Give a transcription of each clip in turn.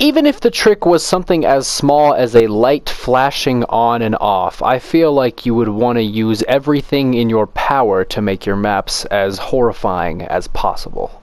Even if the trick was something as small as a light flashing on and off, I feel like you would want to use everything in your power to make your maps as horrifying as possible.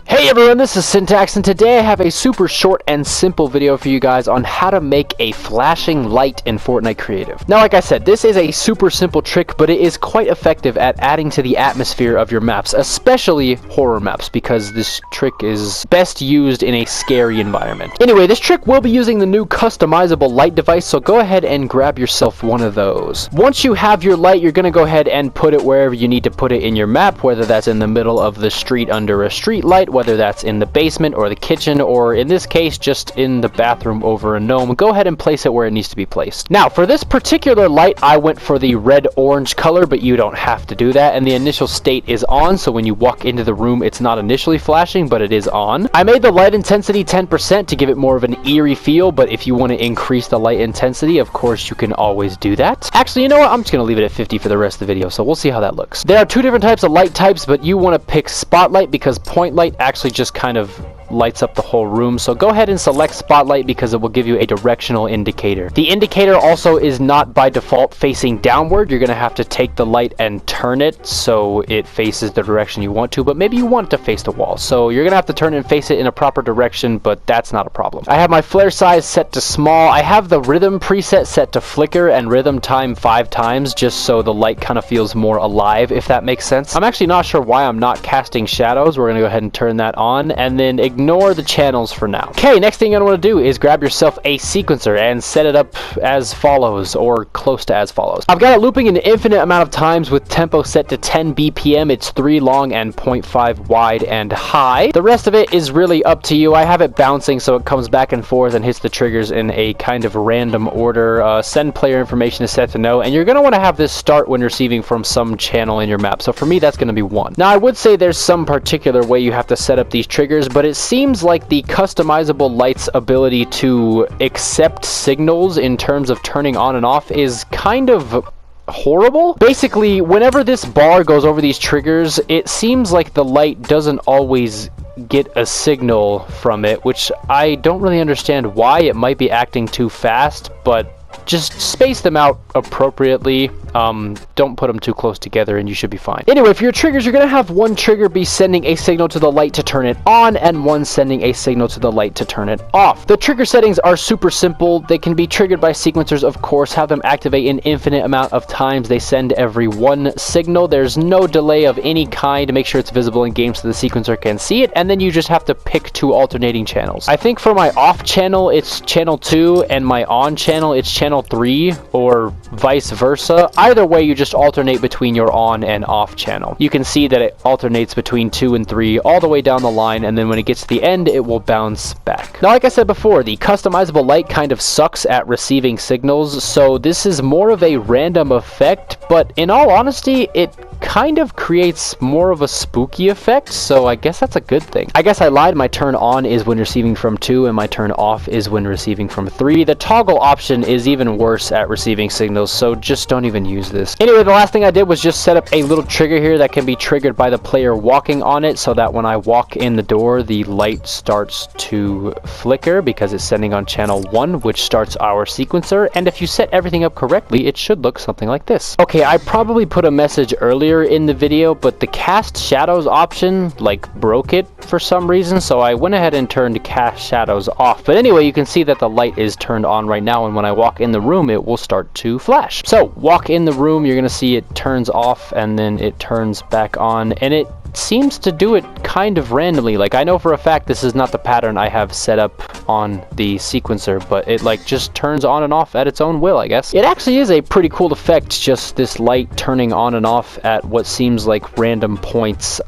Hey everyone, this is Syntax, and today I have a super short and simple video for you guys on how to make a flashing light in Fortnite Creative. Now, like I said, this is a super simple trick, but it is quite effective at adding to the atmosphere of your maps, especially horror maps, because this trick is best used in a scary environment. Anyway, this trick will be using the new customizable light device, so go ahead and grab yourself one of those. Once you have your light, you're going to go ahead and put it wherever you need to put it in your map, whether that's in the middle of the street under a street light, whether that's in the basement or the kitchen, or in this case just in the bathroom over a gnome. Go ahead and place it where it needs to be placed. Now for this particular light I went for the red-orange color, but you don't have to do that, and the initial state is on, so when you walk into the room it's not initially flashing, but it is on. I made the light intensity 10% to give it more of an eerie feel, but if you want to increase the light intensity, of course you can always do that. Actually, you know what, I'm just going to leave it at 50 for the rest of the video, so we'll see how that looks. There are two different types of light types, but you want to pick spotlight because point light actually just kind of lights up the whole room, so go ahead and select spotlight because it will give you a directional indicator. The indicator also is not by default facing downward. You're going to have to take the light and turn it so it faces the direction you want to, but maybe you want it to face the wall, so you're going to have to turn and face it in a proper direction, but that's not a problem. I have my flare size set to small. I have the rhythm preset set to flicker and rhythm time 5 times just so the light kind of feels more alive, if that makes sense. I'm actually not sure why I'm not casting shadows. We're going to go ahead and turn that on, and then ignore the channels for now. Okay, next thing you're going to want to do is grab yourself a sequencer and set it up as follows, or close to as follows. I've got it looping an infinite amount of times with tempo set to 10 BPM. It's 3 long and 0.5 wide and high. The rest of it is really up to you. I have it bouncing so it comes back and forth and hits the triggers in a kind of random order. Send player information is set to no, and you're going to want to have this start when receiving from some channel in your map. So for me, that's going to be 1. Now, I would say there's some particular way you have to set up these triggers, but it seems like the customizable light's ability to accept signals in terms of turning on and off is kind of horrible. Basically, whenever this bar goes over these triggers, it seems like the light doesn't always get a signal from it, which I don't really understand why. It might be acting too fast, but just space them out appropriately. Don't put them too close together and you should be fine. Anyway, for your triggers, you're going to have one trigger be sending a signal to the light to turn it on, and one sending a signal to the light to turn it off. The trigger settings are super simple. They can be triggered by sequencers, of course. Have them activate an infinite amount of times. They send every 1 signal. There's no delay of any kind to make sure it's visible in game so the sequencer can see it, and then you just have to pick 2 alternating channels. I think for my off channel, it's channel 2, and my on channel, it's channel 3, or vice versa. Either way, you just alternate between your on and off channel. You can see that it alternates between 2 and 3 all the way down the line, and then when it gets to the end, it will bounce back. Now, like I said before, the customizable light kind of sucks at receiving signals, so this is more of a random effect, but in all honesty, it kind of creates more of a spooky effect, so I guess that's a good thing. I guess I lied. My turn on is when receiving from 2, and my turn off is when receiving from 3. The toggle option is even worse at receiving signals, so just don't even use this. Anyway, the last thing I did was just set up a little trigger here that can be triggered by the player walking on it, so that when I walk in the door, the light starts to flicker because it's sending on channel 1, which starts our sequencer, and if you set everything up correctly, it should look something like this. Okay, I probably put a message earlier in the video, but the cast shadows option like broke it for some reason, so I went ahead and turned cast shadows off. But anyway, you can see that the light is turned on right now, and when I walk in the room, it will start to flash. So walk in the room, you're gonna see it turns off and then it turns back on, and it seems to do it kind of randomly. Like, I know for a fact this is not the pattern I have set up on the sequencer, but it like just turns on and off at its own will, I guess. It actually is a pretty cool effect, just this light turning on and off at what seems like random points.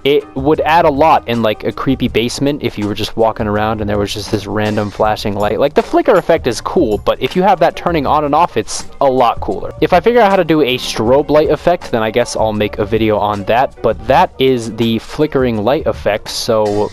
It would add a lot in like a creepy basement if you were just walking around and there was just this random flashing light. Like, the flicker effect is cool, but if you have that turning on and off, it's a lot cooler. If I figure out how to do a strobe light effect, then I guess I'll make a video on that, but that is the flickering light effect, so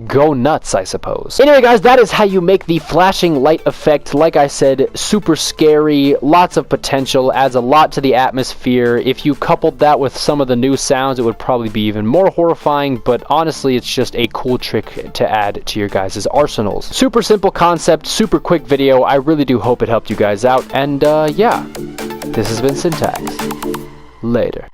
go nuts, I suppose. Anyway, guys, that is how you make the flashing light effect. Like I said, super scary, lots of potential, adds a lot to the atmosphere. If you coupled that with some of the new sounds, it would probably be even more horrifying, but honestly, it's just a cool trick to add to your guys' arsenals. Super simple concept, super quick video. I really do hope it helped you guys out, and yeah, this has been Syntax. Later.